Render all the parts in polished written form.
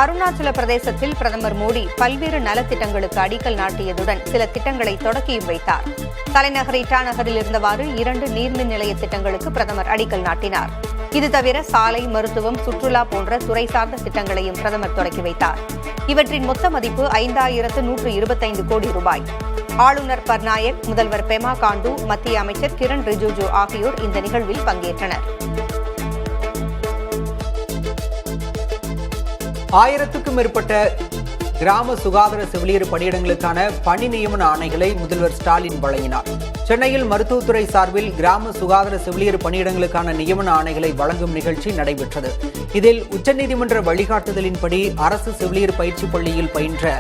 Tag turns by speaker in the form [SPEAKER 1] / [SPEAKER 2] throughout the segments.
[SPEAKER 1] அருணாச்சல பிரதேசத்தில் பிரதமர் மோடி பல்வேறு நலத்திட்டங்களுக்கு அடிக்கல் நாட்டியதுடன் சில திட்டங்களை தொடக்கியும் வைத்தார். தலைநகர் இட்டாநகரில் இருந்தவாறு 2 நீர்மின் நிலைய திட்டங்களுக்கு பிரதமர் அடிக்கல் நாட்டினார். இது தவிர சாலை, மருத்துவம், சுற்றுலா போன்ற துறை சார்ந்த திட்டங்களையும் பிரதமர் தொடக்கி வைத்தார். இவற்றின் மொத்த மதிப்பு 5125 கோடி ரூபாய். ஆளுநர் பட்நாயக், முதல்வர் பெமா காண்டு, மத்திய அமைச்சர் கிரண் ரிஜிஜு ஆகியோர் இந்த நிகழ்வில் பங்கேற்றனர்.
[SPEAKER 2] 1000க்கும் மேற்பட்ட கிராம சுகாதார செவிலியர் பணியிடங்களுக்கான பணி நியமன ஆணைகளை முதல்வர் ஸ்டாலின் வழங்கினார். சென்னையில் மருத்துவத்துறை சார்பில் கிராம சுகாதார செவிலியர் பணியிடங்களுக்கான நியமன ஆணைகளை வழங்கும் நிகழ்ச்சி நடைபெற்றது. இதில் உச்சநீதிமன்ற வழிகாட்டுதலின்படி அரசு செவிலியர் பயிற்சி பள்ளியில் பயின்ற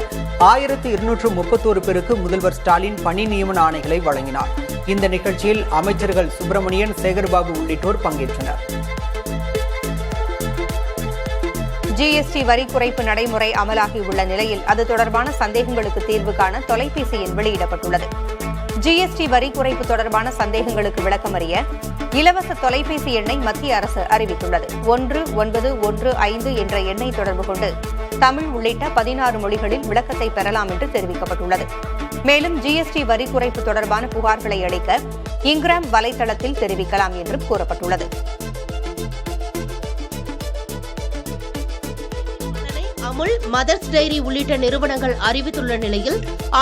[SPEAKER 2] 1231 பேருக்கு முதல்வர் ஸ்டாலின் பணி நியமன ஆணைகளை வழங்கினார். இந்த நிகழ்ச்சியில் அமைச்சர்கள் சுப்பிரமணியன், சேகர்பாபு உள்ளிட்டோர் பங்கேற்றனர்.
[SPEAKER 1] ஜிஎஸ்டி வரி குறைப்பு நடைமுறை அமலாகியுள்ள நிலையில் அது தொடர்பான சந்தேகங்களுக்கு தீர்வு காண தொலைபேசி எண் வெளியிடப்பட்டுள்ளது. ஜிஎஸ்டி வரி குறைப்பு தொடர்பான சந்தேகங்களுக்கு விளக்கமறிய இலவச தொலைபேசி எண்ணை மத்திய அரசு அறிவித்துள்ளது. 1915 என்ற எண்ணை தொடர்பு கொண்டு தமிழ் உள்ளிட்ட 16 மொழிகளில் விளக்கத்தை பெறலாம் என்று தெரிவிக்கப்பட்டுள்ளது. மேலும் ஜிஎஸ்டி வரி குறைப்பு தொடர்பான புகார்களை அளிக்க இங்கிராம் வலைதளத்தில் தெரிவிக்கலாம் என்றும் கூறப்பட்டுள்ளது.
[SPEAKER 3] அமுல், மதர்ஸ் டைரி உள்ளிட்ட நிறுவனங்கள் அறிவித்துள்ள நிலையில்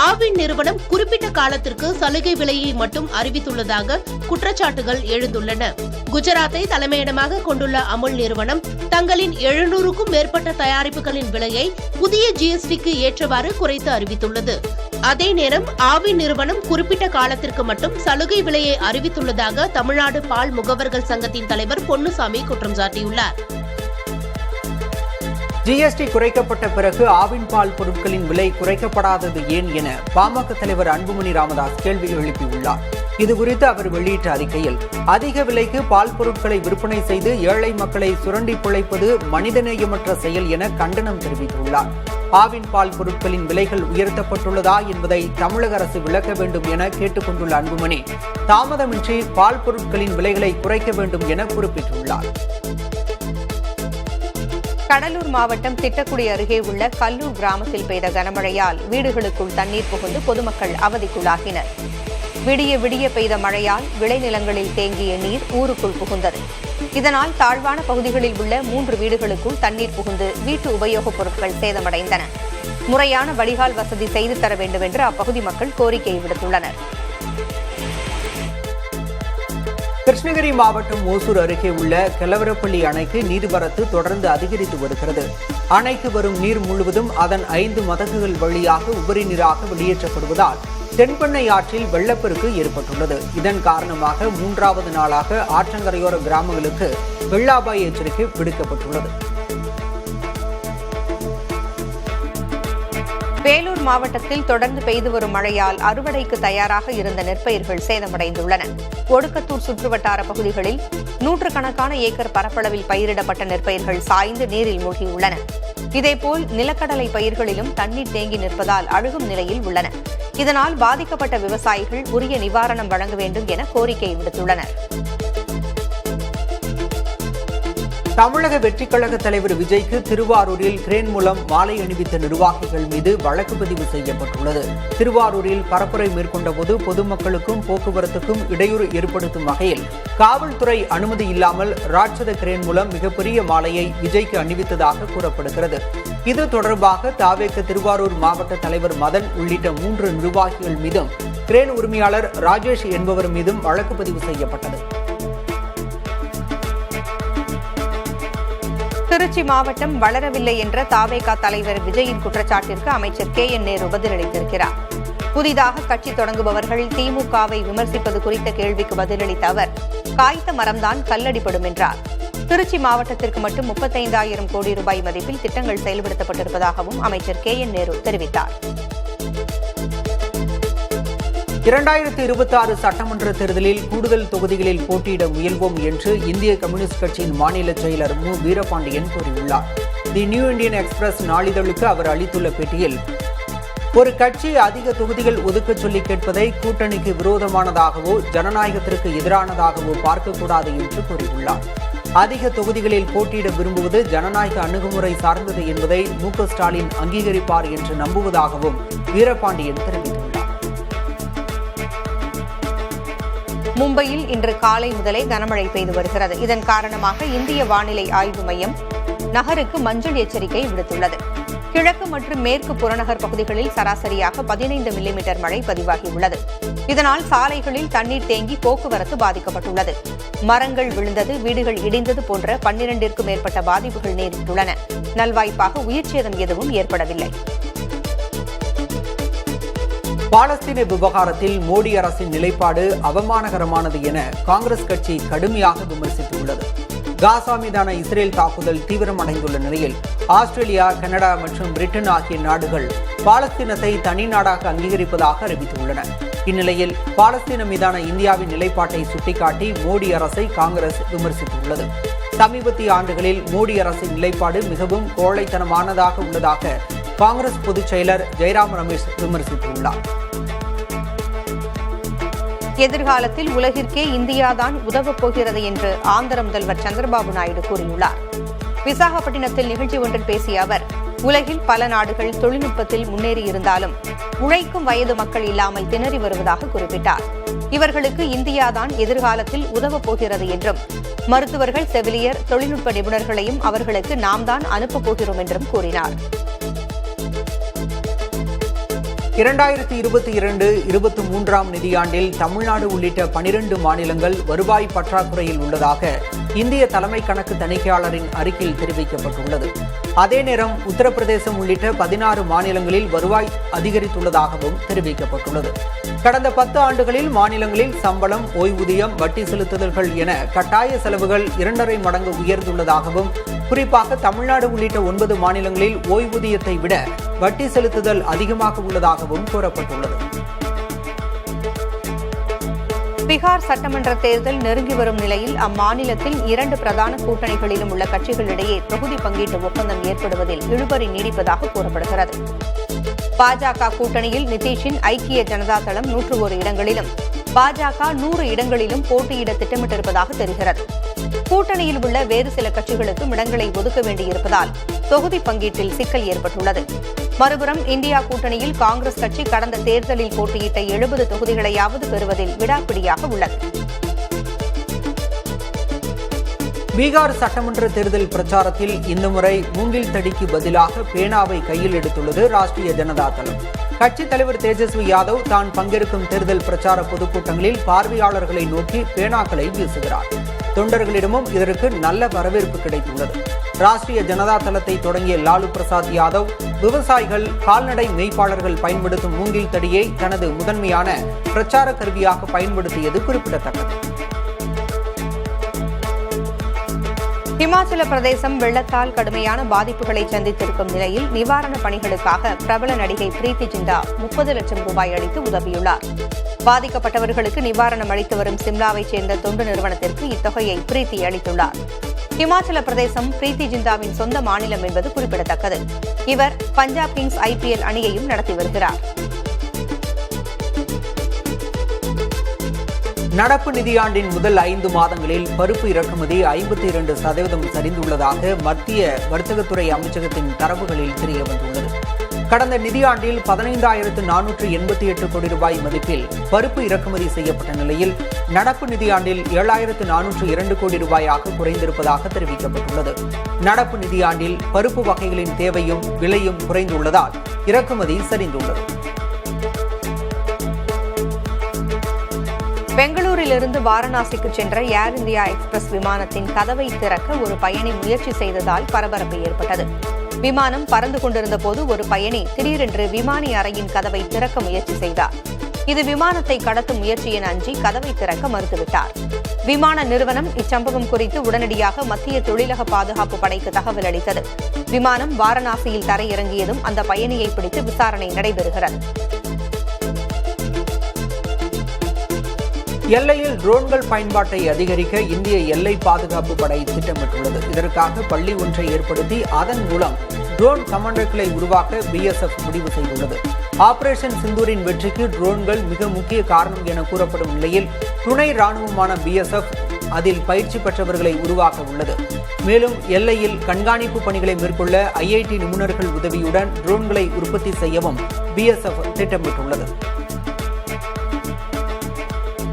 [SPEAKER 3] ஆவின் நிறுவனம் குறிப்பிட்ட காலத்திற்கு சலுகை விலையை மட்டும் அறிவித்துள்ளதாக குற்றச்சாட்டுகள் எழுந்துள்ளன. குஜராத்தை தலைமையிடமாக கொண்டுள்ள அமுல் நிறுவனம் தங்களின் 700க்கும் மேற்பட்ட தயாரிப்புகளின் விலையை புதிய ஜிஎஸ்டிக்கு ஏற்றவாறு குறைத்து அறிவித்துள்ளது. அதே நேரம் ஆவின் நிறுவனம் குறிப்பிட்ட காலத்திற்கு மட்டும் சலுகை விலையை அறிவித்துள்ளதாக தமிழ்நாடு பால் முகவர்கள் சங்கத்தின் தலைவர் பொன்னுசாமி குற்றம் சாட்டியுள்ளார்.
[SPEAKER 2] ஜிஎஸ்டி குறைக்கப்பட்ட பிறகு ஆவின் பால் பொருட்களின் விலை குறைக்கப்படாதது ஏன் என பாமக தலைவர் அன்புமணி ராமதாஸ் கேள்வி எழுப்பியுள்ளார். இதுகுறித்து அவர் வெளியிட்ட அறிக்கையில், அதிக விலைக்கு பால் பொருட்களை விற்பனை செய்து ஏழை மக்களை சுரண்டி பிழைப்பது மனிதநேயமற்ற செயல் என கண்டனம் தெரிவித்துள்ளார். ஆவின் பால் பொருட்களின் விலைகள் உயர்த்தப்பட்டுள்ளதா என்பதை தமிழக அரசு விளக்க வேண்டும் என கேட்டுக் கொண்டுள்ள அன்புமணி, தாமதமின்றி பால் பொருட்களின் விலைகளை குறைக்க வேண்டும் என குறிப்பிட்டுள்ளார்.
[SPEAKER 1] கடலூர் மாவட்டம் திட்டக்குடி அருகே உள்ள கல்லூர் கிராமத்தில் பெய்த கனமழையால் வீடுகளுக்குள் தண்ணீர் புகுந்து பொதுமக்கள் அவதிக்குள்ளாகினர். விடிய விடிய பெய்த மழையால் விளைநிலங்களில் தேங்கிய நீர் ஊருக்குள் புகுந்தது. இதனால் தாழ்வான பகுதிகளில் உள்ள 3 வீடுகளுக்குள் தண்ணீர் புகுந்து வீட்டு உபயோகப் பொருட்கள் சேதமடைந்தன. முறையான வடிகால் வசதி செய்து தர வேண்டும் என்று அப்பகுதி மக்கள் கோரிக்கை விடுத்துள்ளனர்.
[SPEAKER 2] கிருஷ்ணகிரி மாவட்டம் ஓசூர் அருகே உள்ள கெலவரப்பள்ளி அணைக்கு நீர்வரத்து தொடர்ந்து அதிகரித்து வருகிறது. அணைக்கு வரும் நீர் முழுவதும் அதன் 5 மதகுகள் வழியாக உபரி நீராக வெளியேற்றப்படுவதால் தென்பெண்ணை ஆற்றில் வெள்ளப்பெருக்கு ஏற்பட்டுள்ளது. இதன் காரணமாக 3வது நாளாக ஆற்றங்கரையோர கிராமங்களுக்கு வெள்ள அபாய எச்சரிக்கை விடுக்கப்பட்டுள்ளது.
[SPEAKER 1] வேலூர் மாவட்டத்தில் தொடர்ந்து பெய்து வரும் மழையால் அறுவடைக்கு தயாராக இருந்த நெற்பயிர்கள் சேதமடைந்துள்ளன. ஒடுக்கத்தூர் சுற்றுவட்டார பகுதிகளில் 100கணக்கான ஏக்கர் பரப்பளவில் பயிரிடப்பட்ட நெற்பயிர்கள் சாய்ந்து நீரில் மூழ்கியுள்ளன. இதேபோல் நிலக்கடலை பயிர்களிலும் தண்ணீர் தேங்கி நிற்பதால் அழுகும் நிலையில் உள்ளன. இதனால் பாதிக்கப்பட்ட விவசாயிகள் உரிய நிவாரணம் வழங்க வேண்டும் என கோரிக்கை விடுத்துள்ளனர்.
[SPEAKER 2] தமிழக வெற்றிக் கழக தலைவர் விஜய்க்கு திருவாரூரில் கிரேன் மூலம் மாலை அணிவித்த நிர்வாகிகள் மீது வழக்கு பதிவு செய்யப்பட்டுள்ளது. திருவாரூரில் பரப்புரை மேற்கொண்ட போது பொதுமக்களுக்கும் போக்குவரத்துக்கும் இடையூறு ஏற்படுத்தும் வகையில் காவல்துறை அனுமதி இல்லாமல் ராட்சத கிரேன் மூலம் மிகப்பெரிய மாலையை விஜய்க்கு அணிவித்ததாக கூறப்படுகிறது. இது தொடர்பாக தாவேக திருவாரூர் மாவட்ட தலைவர் மதன் உள்ளிட்ட 3 நிர்வாகிகள் மீதும் கிரேன் உரிமையாளர் ராஜேஷ் என்பவர் மீதும் வழக்கு பதிவு செய்யப்பட்டது.
[SPEAKER 1] திருச்சி மாவட்டம் வளரவில்லை என்ற தாவேகா தலைவர் விஜயின் குற்றச்சாட்டிற்கு அமைச்சர் KN நேரு பதிலளித்திருக்கிறார். புதிதாக கட்சி தொடங்குபவர்கள் திமுகவை விமர்சிப்பது குறித்த கேள்விக்கு பதிலளித்த அவர், காய்த்த மரம்தான் கல்லடிப்படும் என்றார். திருச்சி மாவட்டத்திற்கு மட்டும் 35,000 கோடி ரூபாய் மதிப்பில் திட்டங்கள் செயல்படுத்தப்பட்டிருப்பதாகவும் அமைச்சர் KN நேரு தெரிவித்தார்.
[SPEAKER 2] 2026 சட்டமன்ற தேர்தலில் கூடுதல் தொகுதிகளில் போட்டியிட முயல்வோம் என்று இந்திய கம்யூனிஸ்ட் கட்சியின் மாநில செயலர் மு. வீரபாண்டியன் கூறியுள்ளார். தி நியூ இந்தியன் எக்ஸ்பிரஸ் நாளிதழுக்கு அவர் அளித்துள்ள பேட்டியில், ஒரு கட்சி அதிக தொகுதிகள் ஒதுக்கச் சொல்லி கேட்பதை கூட்டணிக்கு விரோதமானதாகவோ ஜனநாயகத்திற்கு எதிரானதாகவோ பார்க்கக்கூடாது என்று கூறியுள்ளார். அதிக தொகுதிகளில் போட்டியிட விரும்புவது ஜனநாயக அணுகுமுறை சார்ந்தது என்பதை மு.க. ஸ்டாலின் அங்கீகரிப்பார் என்று நம்புவதாகவும் வீரபாண்டியன் தெரிவித்துள்ளார்.
[SPEAKER 1] மும்பையில் இன்று காலை முதலே கனமழை பெய்து வருகிறது. இதன் காரணமாக இந்திய வானிலை ஆய்வு மையம் நகருக்கு மஞ்சள் எச்சரிக்கை விடுத்துள்ளது. கிழக்கு மற்றும் மேற்கு புறநகர் பகுதிகளில் சராசரியாக 15 மில்லிமீட்டர் மழை பதிவாகியுள்ளது. இதனால் சாலைகளில் தண்ணீர் தேங்கி போக்குவரத்து பாதிக்கப்பட்டுள்ளது. மரங்கள் விழுந்தது, வீடுகள் இடிந்தது போன்ற 12ற்கும் மேற்பட்ட பாதிப்புகள் நேரிட்டுள்ளன. நல்வாய்ப்பாக உயிர்ச்சேதம் எதுவும் ஏற்படவில்லை.
[SPEAKER 2] பாலஸ்தீன விவகாரத்தில் மோடி அரசின் நிலைப்பாடு அவமானகரமானது என காங்கிரஸ் கட்சி கடுமையாக விமர்சித்துள்ளது. காசா மீதான இஸ்ரேல் தாக்குதல் தீவிரமடைந்துள்ள நிலையில் ஆஸ்திரேலியா, கனடா மற்றும் பிரிட்டன் ஆகிய நாடுகள் பாலஸ்தீனத்தை தனி நாடாக அங்கீகரிப்பதாக அறிவித்துள்ளன. இந்நிலையில் பாலஸ்தீனம் மீதான இந்தியாவின் நிலைப்பாட்டை சுட்டிக்காட்டி மோடி அரசை காங்கிரஸ் விமர்சித்துள்ளது. சமீபத்திய ஆண்டுகளில் மோடி அரசின் நிலைப்பாடு மிகவும் கோழைத்தனமானதாக உள்ளதாக காங்கிரஸ் பொதுச் செயலர் ஜெயராம் ரமேஷ் விமர்சித்துள்ளார்.
[SPEAKER 1] எதிர்காலத்தில் உலகிற்கே இந்தியாதான் உதவப் போகிறது என்று ஆந்திர முதல்வர் சந்திரபாபு நாயுடு கூறியுள்ளார். விசாகப்பட்டினத்தில் நிகழ்ச்சி ஒன்றில் பேசிய அவர், உலகில் பல நாடுகள் தொழில்நுட்பத்தில் முன்னேறியிருந்தாலும் உழைக்கும் வயது மக்கள் இல்லாமல் திணறி வருவதாக குறிப்பிட்டார். இவர்களுக்கு இந்தியாதான் எதிர்காலத்தில் உதவப் போகிறது என்றும், மருத்துவர்கள், செவிலியர், தொழில்நுட்ப நிபுணர்களையும் அவர்களுக்கு நாம் தான் அனுப்பப் போகிறோம் என்றும் கூறினார்.
[SPEAKER 2] 2022-23 நிதியாண்டில் தமிழ்நாடு உள்ளிட்ட 12 மாநிலங்கள் வருவாய் பற்றாக்குறையில் உள்ளதாக இந்திய தலைமை கணக்கு தணிக்கையாளரின் அறிக்கையில் தெரிவிக்கப்பட்டுள்ளது. அதே நேரம் உத்தரப்பிரதேசம் உள்ளிட்ட 16 மாநிலங்களில் வருவாய் அதிகரித்துள்ளதாகவும் தெரிவிக்கப்பட்டுள்ளது. கடந்த 10 ஆண்டுகளில் மாநிலங்களில் சம்பளம், ஓய்வூதியம், வட்டி செலுத்துதல்கள் என கட்டாய செலவுகள் 2.5 மடங்கு உயர்ந்துள்ளதாகவும், குறிப்பாக தமிழ்நாடு உள்ளிட்ட 9 மாநிலங்களில் ஓய்வூதியத்தை விட வட்டி செலுத்துதல் அதிகமாக உள்ளதாகவும் கூறப்பட்டுள்ளது.
[SPEAKER 1] பீகார் சட்டமன்ற தேர்தல் நெருங்கி வரும் நிலையில் அம்மாநிலத்தில் 2 பிரதான கூட்டணிகளிலும் உள்ள கட்சிகளிடையே தொகுதி பங்கீட்டு ஒப்பந்தம் ஏற்படுவதில் இழுபறி நீடிப்பதாக கூறப்படுகிறது. பாஜக கூட்டணியில் நிதிஷின் ஐக்கிய ஜனதா தளம் 101 இடங்களிலும், பாஜக 100 இடங்களிலும் போட்டியிட திட்டமிட்டிருப்பதாக தெரிகிறது. கூட்டணியில் உள்ள வேறு சில கட்சிகளுக்கும் இடங்களை ஒதுக்க வேண்டியிருப்பதால் தொகுதி பங்கீட்டில் சிக்கல் ஏற்பட்டுள்ளது. மறுபுறம் இந்தியா கூட்டணியில் காங்கிரஸ் கட்சி கடந்த தேர்தலில் போட்டியிட்ட 70 தொகுதிகளையாவது பெறுவதில் விடாப்பிடியாக உள்ளது.
[SPEAKER 2] பீகார் சட்டமன்ற தேர்தல் பிரச்சாரத்தில் இந்த முறை மூங்கில் தடிக்கு பதிலாக பேனாவை கையில் எடுத்துள்ளது ராஷ்டிரிய ஜனதா தளம். கட்சித் தலைவர் தேஜஸ்வி யாதவ் தான் பங்கேற்கும் தேர்தல் பிரச்சார பொதுக்கூட்டங்களில் பார்வையாளர்களை நோக்கி பேனாக்களை வீசுகிறார். தொண்டர்களிடமும் இதற்கு நல்ல வரவேற்பு கிடைத்துள்ளது. ராஷ்டிரிய ஜனதா தளத்தை தொடங்கிய லாலு பிரசாத் யாதவ் விவசாயிகள், கால்நடை மேய்ப்பாளர்கள் பயன்படுத்தும் மூங்கில் தடியை தனது முதன்மையான பிரச்சார கருவியாக பயன்படுத்தியது குறிப்பிடத்தக்கது.
[SPEAKER 1] இமாச்சல பிரதேசம் வெள்ளத்தால் கடுமையான பாதிப்புகளை சந்தித்திருக்கும் நிலையில் நிவாரணப் பணிகளுக்காக பிரபல நடிகை பிரீத்தி ஜிண்டா 30 லட்சம் ரூபாய் அளித்து உதவியுள்ளார். பாதிக்கப்பட்டவர்களுக்கு நிவாரணம் அளித்து வரும் சிம்லாவைச் சேர்ந்த தொண்டு நிறுவனத்திற்கு இத்தொகையை பிரீத்தி அளித்துள்ளார். இமாச்சல பிரதேசம் பிரீத்தி ஜிண்டாவின் சொந்த மாநிலம் என்பது குறிப்பிடத்தக்கது. இவர் பஞ்சாப் கிங்ஸ் IPL அணியையும் நடத்தி வருகிறார்.
[SPEAKER 2] நடப்பு நிதியாண்டின் முதல் 5 மாதங்களில் பருப்பு இறக்குமதி 52% சரிந்துள்ளதாக மத்திய வர்த்தகத்துறை அமைச்சகத்தின் தரவுகளில் தெரியவந்துள்ளது. கடந்த நிதியாண்டில் 15,488 கோடி ரூபாய் மதிப்பில் பருப்பு இறக்குமதி செய்யப்பட்ட நிலையில் நடப்பு நிதியாண்டில் 7,402 கோடி ரூபாயாக குறைந்திருப்பதாக தெரிவிக்கப்பட்டுள்ளது. நடப்பு நிதியாண்டில் பருப்பு வகைகளின் தேவையும் விலையும் குறைந்துள்ளதால் இறக்குமதி சரிந்துள்ளது.
[SPEAKER 1] பெங்களூரிலிருந்து வாரணாசிக்கு சென்ற ஏர் இந்தியா எக்ஸ்பிரஸ் விமானத்தின் கதவை திறக்க ஒரு பயணி முயற்சி செய்ததால் பரபரப்பு ஏற்பட்டது. விமானம் பறந்து கொண்டிருந்த போது ஒரு பயணி திடீரென்று விமானி அறையின் கதவை திறக்க முயற்சி செய்தார். இது விமானத்தை கடத்தும் முயற்சி என அஞ்சி கதவை திறக்க மறுத்துவிட்டார். விமான நிறுவனம் இச்சம்பவம் குறித்து உடனடியாக மத்திய தொழிலக பாதுகாப்பு படைக்கு தகவல் அளித்தது. விமானம் வாரணாசியில் தரையிறங்கியதும் அந்த பயணியை பிடித்து விசாரணை நடைபெறுகிறது.
[SPEAKER 2] எல்லையில் ட்ரோன்கள் பயன்பாட்டை அதிகரிக்க இந்திய எல்லை பாதுகாப்பு படை திட்டமிட்டுள்ளது. இதற்காக பள்ளி ஒன்றை ஏற்படுத்தி அதன் மூலம் ட்ரோன் கமாண்டர்களை உருவாக்க BSF முடிவு செய்துள்ளது. ஆபரேஷன் சிந்தூரின் வெற்றிக்கு ட்ரோன்கள் மிக முக்கிய காரணம் என கூறப்படும் நிலையில் துணை ராணுவமான BSF அதில் பயிற்சி பெற்றவர்களை உருவாக்க உள்ளது. மேலும் எல்லையில் கண்காணிப்பு பணிகளை மேற்கொள்ள IIT நிபுணர்கள் உதவியுடன் ட்ரோன்களை உற்பத்தி செய்யவும் BSF திட்டமிட்டுள்ளது.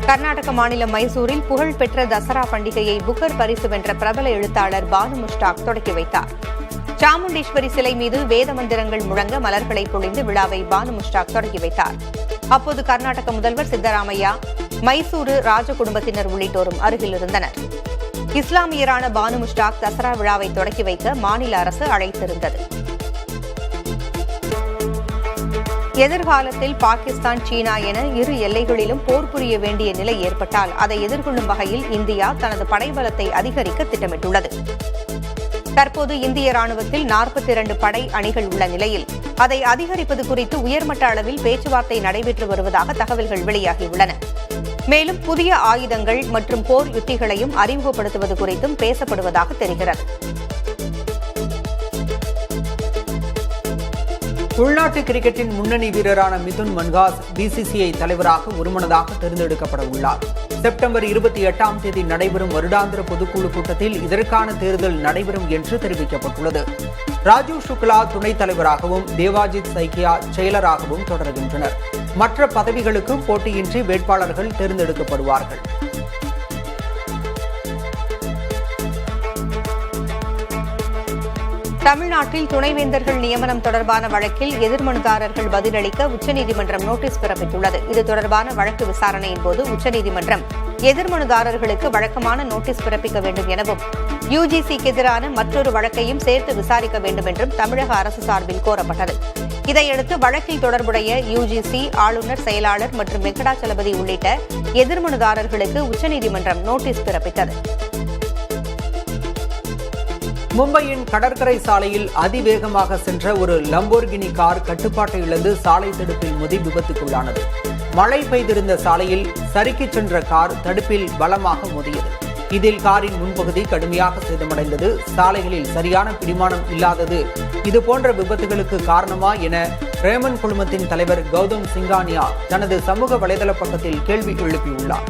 [SPEAKER 1] கர்நாடக மாநிலம் மைசூரில் புகழ்பெற்ற தசரா பண்டிகையை புக்கர் பரிசு வென்ற பிரபல எழுத்தாளர் பானு முஷ்டாக் தொடக்கி வைத்தார். சாமுண்டீஸ்வரி சிலை மீது வேத மந்திரங்கள் முழங்க மலர்களை பொழிந்து விழாவை பானு முஷ்டாக் தொடங்கி வைத்தார். அப்போது கர்நாடக முதல்வர் சித்தராமையா, மைசூரு ராஜ குடும்பத்தினர் உள்ளிட்டோரும் அருகில் இருந்தனர். இஸ்லாமியரான பானு முஷ்டாக் தசரா விழாவை தொடக்கி வைக்க மாநில அரசு அழைத்திருந்தது. எதிர்காலத்தில் பாகிஸ்தான், சீனா என இரு எல்லைகளிலும் போர் புரிய வேண்டிய நிலை ஏற்பட்டால் அதை எதிர்கொள்ளும் வகையில் இந்தியா தனது படைபலத்தை அதிகரிக்க திட்டமிட்டுள்ளது. தற்போது இந்திய ராணுவத்தில் 42 படை அணிகள் உள்ள நிலையில் அதை அதிகரிப்பது குறித்து உயர்மட்ட அளவில் பேச்சுவார்த்தை நடைபெற்று வருவதாக தகவல்கள் வெளியாகியுள்ளன. மேலும் புதிய ஆயுதங்கள் மற்றும் போர் யுத்திகளையும் அறிமுகப்படுத்துவது குறித்தும் பேசப்படுவதாக தெரிகிறது.
[SPEAKER 2] உள்நாட்டு கிரிக்கெட்டின் முன்னணி வீரரான மிதுன் மன்காஸ் BCCI தலைவராக ஒருமனதாக தேர்ந்தெடுக்கப்பட உள்ளார். செப்டம்பர் 28ஆம் தேதி நடைபெறும் வருடாந்திர பொதுக்குழு கூட்டத்தில் இதற்கான தேர்தல் நடைபெறும் என்று தெரிவிக்கப்பட்டுள்ளது. ராஜீவ் சுக்லா துணைத் தலைவராகவும் தேவாஜித் சைக்கியா செயலராகவும் தொடர்கின்றனர். மற்ற பதவிகளுக்கு போட்டியின்றி வேட்பாளர்கள் தேர்ந்தெடுக்கப்படுவார்கள்.
[SPEAKER 1] தமிழ்நாட்டில் துணைவேந்தர்கள் நியமனம் தொடர்பான வழக்கில் எதிர்மனுதாரர்கள் பதிலளிக்க உச்சநீதிமன்றம் நோட்டீஸ் பிறப்பித்துள்ளது. இது தொடர்பான வழக்கு விசாரணையின் போது உச்சநீதிமன்றம் எதிர்மனுதாரர்களுக்கு வழக்கமான நோட்டீஸ் பிறப்பிக்க வேண்டும் எனவும் UGCக்கு எதிரான மற்றொரு வழக்கையும் சேர்த்து விசாரிக்க வேண்டும் என்றும் தமிழக அரசு சார்பில் கோரப்பட்டது. இதையடுத்து வழக்கில் தொடர்புடைய UGC, ஆளுநர், செயலாளர் மற்றும் வெங்கடாச்சலபதி உள்ளிட்ட எதிர்மனுதாரர்களுக்கு உச்சநீதிமன்றம் நோட்டீஸ் பிறப்பித்தது.
[SPEAKER 2] மும்பையின் கடற்கரை சாலையில் அதிவேகமாக சென்ற ஒரு லம்போர்கினி கார் கட்டுப்பாட்டை இழந்து சாலை தடுப்பில் மோதி விபத்துக்குள்ளானது. மழை பெய்திருந்த சாலையில் சறுக்கிச் சென்ற கார் தடுப்பில் பலமாக மோதியது. இதில் காரின் முன்பகுதி கடுமையாக சேதமடைந்தது. சாலைகளில் சரியான பிடிமானம் இல்லாதது இதுபோன்ற விபத்துகளுக்கு காரணமா என ரேமன் குழுமத்தின் தலைவர் கௌதம் சிங்கானியா தனது சமூக வலைதள பக்கத்தில் கேள்வி எழுப்பியுள்ளார்.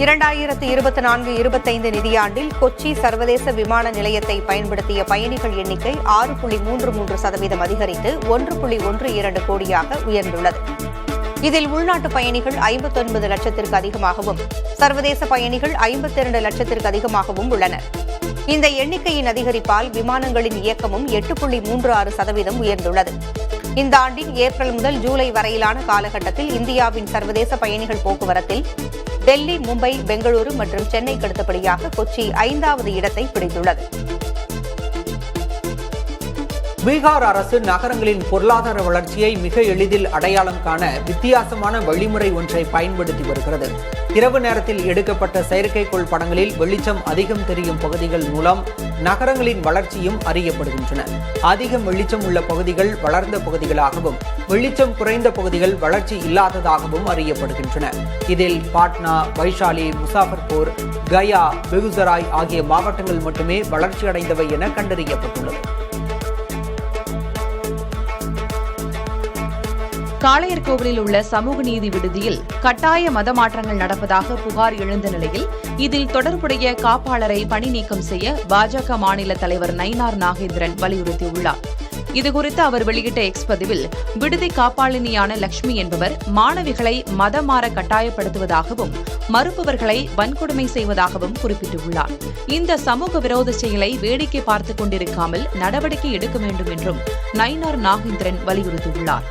[SPEAKER 1] 2024-25 நிதியாண்டில் கொச்சி சர்வதேச விமான நிலையத்தை பயன்படுத்திய பயணிகள் எண்ணிக்கை 6.33% அதிகரித்து 1.12 கோடியாக உயர்ந்துள்ளது. இதில் உள்நாட்டு பயணிகள் 59 லட்சத்திற்கு அதிகமாகவும் சர்வதேச பயணிகள் 52 லட்சத்திற்கு அதிகமாகவும் உள்ளனர். இந்த எண்ணிக்கையின் அதிகரிப்பால் விமானங்களின் இயக்கமும் 8.36% உயர்ந்துள்ளது. இந்த ஆண்டின் ஏப்ரல் முதல் ஜூலை வரையிலான காலகட்டத்தில் இந்தியாவின் சர்வதேச பயணிகள் போக்குவரத்தில் டெல்லி, மும்பை, பெங்களூரு மற்றும் சென்னைக்கு அடுத்தபடியாக கொச்சி 5வது இடத்தை பிடித்துள்ளது.
[SPEAKER 2] பீகார் அரசு நகரங்களின் பொருளாதார வளர்ச்சியை மிக எளிதில் அடையாளம் காண வித்தியாசமான வழிமுறை ஒன்றை பயன்படுத்தி வருகிறது. இரவு நேரத்தில் எடுக்கப்பட்ட செயற்கைக்கோள் படங்களில் வெளிச்சம் அதிகம் தெரியும் பகுதிகள் மூலம் நகரங்களின் வளர்ச்சியும் அறியப்படுகின்றன. அதிகம் வெளிச்சம் உள்ள பகுதிகள் வளர்ந்த பகுதிகளாகவும், வெளிச்சம் குறைந்த பகுதிகள் வளர்ச்சி இல்லாததாகவும் அறியப்படுகின்றன. இதில் பாட்னா, வைஷாலி, முசாஃபர்பூர், கயா, பெகுசராய் ஆகிய மாவட்டங்கள் மட்டுமே வளர்ச்சியடைந்தவை என கண்டறியப்பட்டுள்ளது.
[SPEAKER 4] காளையர்கோவிலில் உள்ள சமூக நீதி விடுதியில் கட்டாய மத மாற்றங்கள் நடப்பதாக புகார் எழுந்த நிலையில் இதில் தொடர்புடைய காப்பாளரை பணி நீக்கம் செய்ய பாஜக மாநில தலைவர் நயினார் நாகேந்திரன் வலியுறுத்தியுள்ளார். இதுகுறித்து அவர் வெளியிட்ட எக்ஸ் பதிவில், விடுதி காப்பாளினியான லட்சுமி என்பவர் மாணவிகளை மதம் மாற கட்டாயப்படுத்துவதாகவும் மறுப்பவர்களை வன்கொடுமை செய்வதாகவும் குறிப்பிட்டுள்ளார். இந்த சமூக விரோத செயலை வேடிக்கை பார்த்துக் கொண்டிருக்காமல் நடவடிக்கை எடுக்க வேண்டும் என்றும் நயினார் நாகேந்திரன் வலியுறுத்தியுள்ளார்.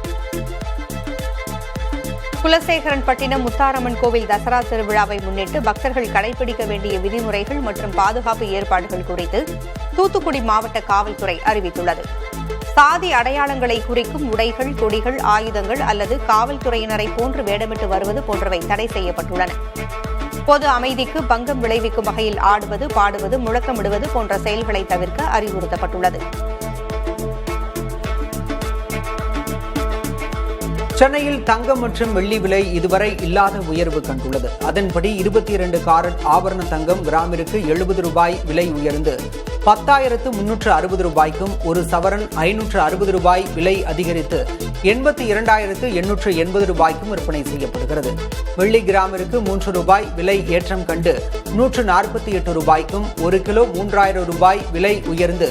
[SPEAKER 1] குலசேகரன்பட்டினம் முத்தாரம்மன் கோவில் தசரா திருவிழாவை முன்னிட்டு பக்தர்கள் கடைபிடிக்க வேண்டிய விதிமுறைகள் மற்றும் பாதுகாப்பு ஏற்பாடுகள் குறித்து தூத்துக்குடி மாவட்ட காவல்துறை அறிவித்துள்ளது. சாதி அடையாளங்களை குறிக்கும் உடைகள், கொடிகள், ஆயுதங்கள் அல்லது காவல்துறையினரை போன்று வேடமிட்டு வருவது போன்றவை தடை செய்யப்பட்டுள்ளன. பொது அமைதிக்கு பங்கம் விளைவிக்கும் வகையில் ஆடுவது, பாடுவது, முழக்கமிடுவது போன்ற செயல்களை தவிர்க்க அறிவுறுத்தப்பட்டுள்ளது.
[SPEAKER 2] சென்னையில் தங்கம் மற்றும் வெள்ளி விலை இதுவரை இல்லாத உயர்வு கண்டுள்ளது. அதன்படி 22 காரட் ஆபரண தங்கம் கிராமிற்கு 70 ரூபாய் விலை உயர்ந்து 10,360 ரூபாய்க்கும், ஒரு சவரன் 560 ரூபாய் விலை அதிகரித்து 82,880 ரூபாய்க்கும் விற்பனை செய்யப்படுகிறது. வெள்ளி கிராமிற்கு 3 ரூபாய் விலை ஏற்றம் கண்டு 148 ரூபாய்க்கும், 1 கிலோ 3,000 ரூபாய் விலை உயர்ந்து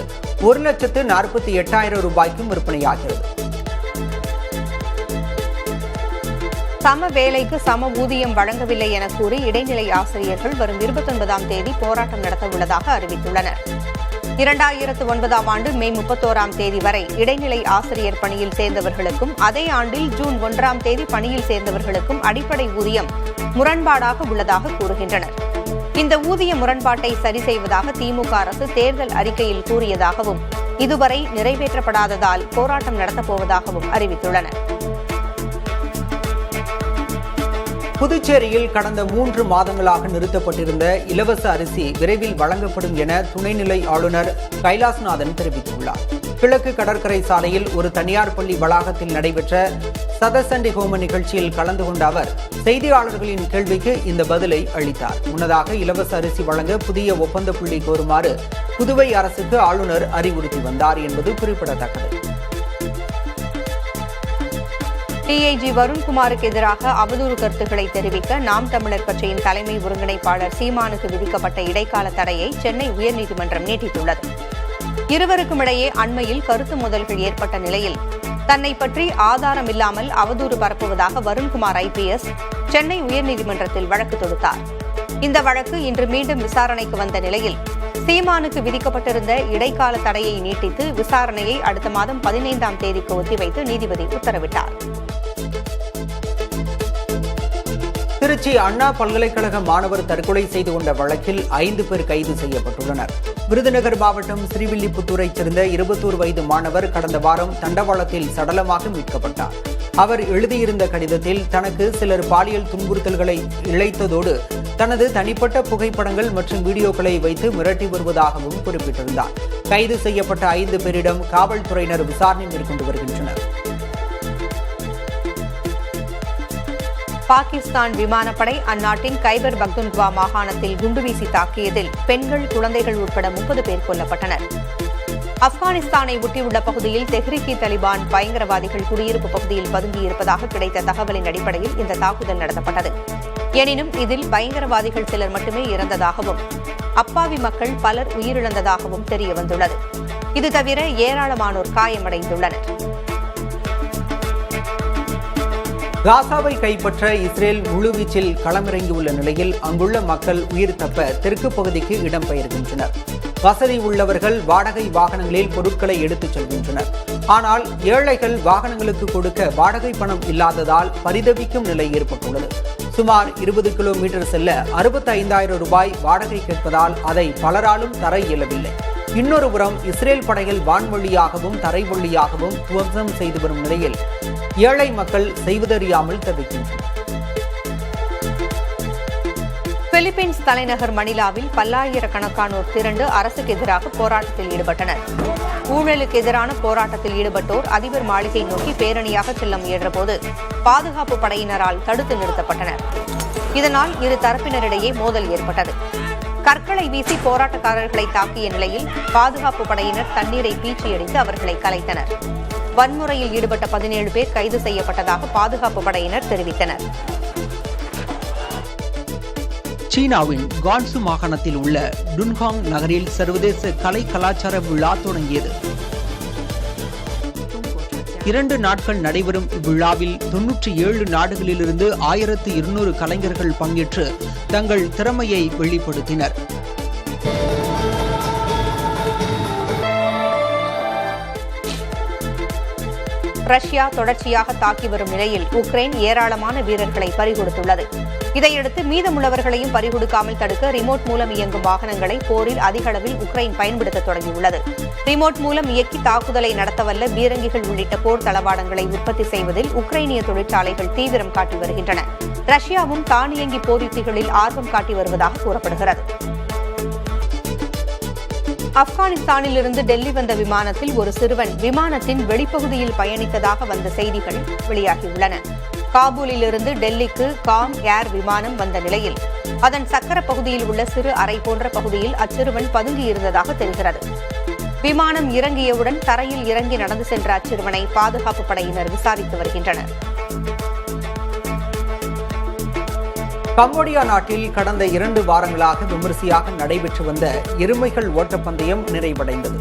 [SPEAKER 2] 1,48,000 ரூபாய்க்கும் விற்பனையாகிறது.
[SPEAKER 1] சம வேலைக்கு சம ஊதியம் வழங்கவில்லை என கூறி இடைநிலை ஆசிரியர்கள் வரும் 29ஆம் தேதி போராட்டம் நடத்த உள்ளதாக அறிவித்துள்ளனர். 2009ஆம் ஆண்டு மே 31ஆம் தேதி வரை இடைநிலை ஆசிரியர் பணியில் சேர்ந்தவர்களுக்கும், அதே ஆண்டில் ஜூன் 1ஆம் தேதி பணியில் சேர்ந்தவர்களுக்கும் அடிப்படை ஊதியம் முரண்பாடாக உள்ளதாக கூறுகின்றனர். இந்த ஊதிய முரண்பாட்டை சரி செய்வதாக திமுக அரசு தேர்தல் அறிக்கையில் கூறியதாகவும், இதுவரை நிறைவேற்றப்படாததால் போராட்டம் நடத்தப்போவதாகவும் அறிவித்துள்ளனர்.
[SPEAKER 2] புதுச்சேரியில் கடந்த 3 மாதங்களாக நிறுத்தப்பட்டிருந்த இலவச அரிசி விரைவில் வழங்கப்படும் என துணைநிலை ஆளுநர் கைலாஸ்நாதன் தெரிவித்துள்ளார். கிழக்கு கடற்கரை சாலையில் ஒரு தனியார் பள்ளி வளாகத்தில் நடைபெற்ற சதசண்டி ஹோம நிகழ்ச்சியில் கலந்து கொண்ட அவர் செய்தியாளர்களின் கேள்விக்கு இந்த பதிலை அளித்தார். முன்னதாக இலவச அரிசி வழங்க புதிய ஒப்பந்த புள்ளி கோருமாறு புதுவை அரசுக்கு ஆளுநர் அறிவுறுத்தி வந்தார் என்பது குறிப்பிடத்தக்கது.
[SPEAKER 1] டிஐஜி வருண்குமாருக்கு எதிராக அவதூறு கருத்துக்களை தெரிவிக்க நாம் தமிழர் கட்சியின் தலைமை ஒருங்கிணைப்பாளர் சீமானுக்கு விதிக்கப்பட்ட இடைக்கால தடையை சென்னை உயர்நீதிமன்றம் நீட்டித்துள்ளது. இருவருக்கும் இடையே அண்மையில் கருத்து மோதல்கள் ஏற்பட்ட நிலையில் தன்னை பற்றி ஆதாரம் இல்லாமல் அவதூறு பரப்புவதாக வருண்குமார் IPS சென்னை உயர்நீதிமன்றத்தில் வழக்கு தொடுத்தார். இந்த வழக்கு இன்று மீண்டும் விசாரணைக்கு வந்த நிலையில் சீமானுக்கு விதிக்கப்பட்டிருந்த இடைக்கால தடையை நீட்டித்து விசாரணையை அடுத்த மாதம் 15ஆம் தேதிக்கு ஒத்திவைத்து நீதிபதி உத்தரவிட்டார்.
[SPEAKER 2] திருச்சி அண்ணா பல்கலைக்கழக மாணவர் தற்கொலை செய்து கொண்ட வழக்கில் 5 பேர் கைது செய்யப்பட்டுள்ளனர். விருதுநகர் மாவட்டம் ஸ்ரீவில்லிபுத்தூரைச் சேர்ந்த 21 வயது மாணவர் கடந்த வாரம் தண்டவாளத்தில் சடலமாக மீட்கப்பட்டார். அவர் எழுதியிருந்த கடிதத்தில் தனக்கு சிலர் பாலியல் துன்புறுத்தல்களை இழைத்ததோடு தனது தனிப்பட்ட புகைப்படங்கள் மற்றும் வீடியோக்களை வைத்து மிரட்டி வருவதாகவும் குறிப்பிட்டிருந்தார். கைது செய்யப்பட்ட 5 பேரிடம் காவல்துறையினர் விசாரணை மேற்கொண்டு வருகின்றனர்.
[SPEAKER 1] பாகிஸ்தான் விமானப்படை அந்நாட்டின் கைபர் பக்துன்குவா மாகாணத்தில் குண்டுவீசி தாக்கியதில் பெண்கள், குழந்தைகள் உட்பட 30 பேர் கொல்லப்பட்டனர். ஆப்கானிஸ்தானை ஒட்டியுள்ள பகுதியில் தெஹ்ரிக் தாலிபான் பயங்கரவாதிகள் குடியிருப்பு பகுதியில் பதுங்கியிருப்பதாக கிடைத்த தகவலின் அடிப்படையில் இந்த தாக்குதல் நடத்தப்பட்டது. எனினும் இதில் பயங்கரவாதிகள் சிலர் மட்டுமே இறந்ததாகவும், அப்பாவி மக்கள் பலர் உயிரிழந்ததாகவும் தெரியவந்துள்ளது. இது தவிர ஏராளமானோர் காயமடைந்துள்ளனர்.
[SPEAKER 2] காசாவை கைப்பற்ற இஸ்ரேல் முழுவீச்சில் களமிறங்கியுள்ள நிலையில் அங்குள்ள மக்கள் உயிர் தப்ப தெற்கு பகுதிக்கு இடம்பெயர்கின்றனர். வசதி உள்ளவர்கள் வாடகை வாகனங்களில் பொருட்களை எடுத்துச் செல்கின்றனர். ஆனால் ஏழைகள் வாகனங்களுக்கு கொடுக்க வாடகை பணம் இல்லாததால் பரிதவிக்கும் நிலை ஏற்பட்டுள்ளது. சுமார் 20 கிலோமீட்டர் செல்ல 65,000 ரூபாய் வாடகை கேட்பதால் அதை பலராலும் தர இயலவில்லை. இன்னொரு புறம் இஸ்ரேல் படைகள் வான்வழியாகவும் தரை வழியாகவும் துவம்சம் செய்து வரும் நிலையில் ஏழை மக்கள் செய்வதறியாமல் தவிக்கின்றனர்.
[SPEAKER 1] பிலிப்பீன்ஸ் தலைநகர் மணிலாவில் பல்லாயிரக்கணக்கானோர் திரண்டு அரசுக்கு எதிராக போராட்டத்தில் ஈடுபட்டனர். ஊழலுக்கு எதிரான போராட்டத்தில் ஈடுபட்டோர் அதிபர் மாளிகை நோக்கி பேரணியாக செல்ல முயன்றபோது பாதுகாப்பு படையினரால் தடுத்து நிறுத்தப்பட்டனர். இதனால் இரு தரப்பினரிடையே மோதல் ஏற்பட்டது. கற்களை வீசி போராட்டக்காரர்களை தாக்கிய நிலையில் பாதுகாப்பு படையினர் தண்ணீரை பீச்சியடித்து அவர்களை கலைத்தனர். வன்முறையில் ஈடுபட்ட 17 பேர் கைது செய்யப்பட்டதாக பாதுகாப்பு படையினர் தெரிவித்தனர்.
[SPEAKER 2] சீனாவின் கான்சு மாகாணத்தில் உள்ள டுன்ஹாங் நகரில் சர்வதேச கலை கலாச்சார விழா தொடங்கியது. 2 நாட்கள் நடைபெறும் இவ்விழாவில் 97 நாடுகளிலிருந்து 1200 கலைஞர்கள் பங்கேற்று தங்கள் திறமையை வெளிப்படுத்தினர்.
[SPEAKER 1] ரஷ்யா தொடர்ச்சியாக தாக்கி வரும் நிலையில் உக்ரைன் ஏராளமான வீரர்களை பறிகொடுத்துள்ளது. இதையடுத்து மீதமுள்ளவர்களையும் பறிகொடுக்காமல் தடுக்க ரிமோட் மூலம் இயங்கும் வாகனங்களை போரில் அதிக அளவில் உக்ரைன் பயன்படுத்த தொடங்கியுள்ளது. ரிமோட் மூலம் இயக்கி தாக்குதலை நடத்தவல்ல பீரங்கிகள் உள்ளிட்ட போர் தளவாடங்களை உற்பத்தி செய்வதில் உக்ரைனிய தொழிற்சாலைகள் தீவிரம் காட்டி வருகின்றன. ரஷ்யாவும் தானியங்கி போர் யுத்திகளில் ஆர்வம் காட்டி வருவதாக கூறப்படுகிறது. ஆப்கானிஸ்தானில் இருந்து டெல்லி வந்த விமானத்தில் ஒரு சிறுவன் விமானத்தின் வெளிப்பகுதியில் பயணித்ததாக வந்த செய்திகள் வெளியாகியுள்ளன. காபூலிலிருந்து டெல்லிக்கு காம் ஏர் விமானம் வந்த நிலையில் அதன் சக்கர பகுதியில் உள்ள சிறு அறை போன்ற பகுதியில் அச்சிறுவன் பதுங்கியிருந்ததாக தெரிகிறது. விமானம் இறங்கியவுடன் தரையில் இறங்கி நடந்து சென்ற அச்சிறுவனை பாதுகாப்பு படையினர் விசாரித்து வருகின்றனர்.
[SPEAKER 2] கம்போடியா நாட்டில் கடந்த 2 வாரங்களாக விமரிசையாக நடைபெற்று வந்த எருமைகள் ஓட்டப்பந்தயம் நிறைவடைந்தது.